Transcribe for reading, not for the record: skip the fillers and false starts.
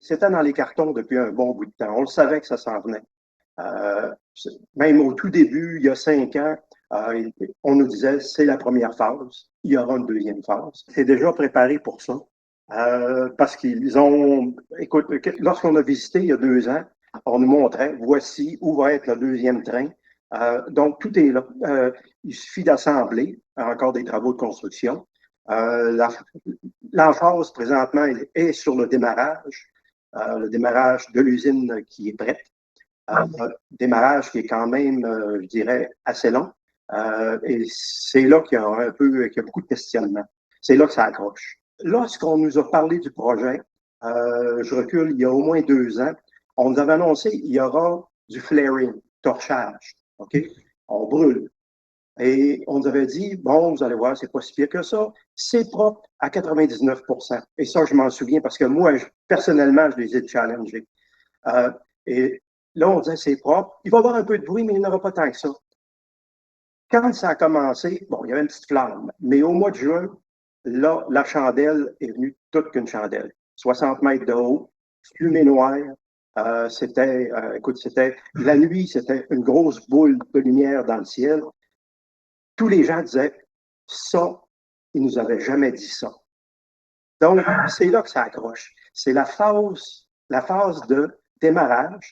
c'était dans les cartons depuis un bon bout de temps. On le savait que ça s'en venait. Même au tout début, il y a 5 ans, on nous disait c'est la première phase, il y aura une deuxième phase. C'est déjà préparé pour ça. Parce qu'ils ont, écoute, lorsqu'on a visité il y a 2 ans, on nous montrait, voici où va être le deuxième train. Donc, tout est là. Il suffit d'assembler, encore des travaux de construction. L'emphase, présentement, est sur le démarrage de l'usine qui est prête. Démarrage qui est quand même, je dirais, assez long. Et c'est là qu'il y a beaucoup de questionnements. C'est là que ça accroche. Lorsqu'on nous a parlé du projet, je recule, il y a au moins 2 ans, on nous avait annoncé qu'il y aura du flaring, torchage. OK? On brûle. Et on nous avait dit, bon, vous allez voir, c'est pas si pire que ça. C'est propre à 99%. Et ça, je m'en souviens parce que moi, personnellement, je les ai challengés. Et là, on disait, c'est propre. Il va y avoir un peu de bruit, mais il n'y en aura pas tant que ça. Quand ça a commencé, bon, il y avait une petite flamme. Mais au mois de juin, là, la chandelle est venue toute qu'une chandelle. 60 mètres de haut, fumée noire. Écoute, c'était la nuit, c'était une grosse boule de lumière dans le ciel. Tous les gens disaient, ça, ils nous avaient jamais dit ça. Donc, c'est là que ça accroche. C'est la phase de démarrage.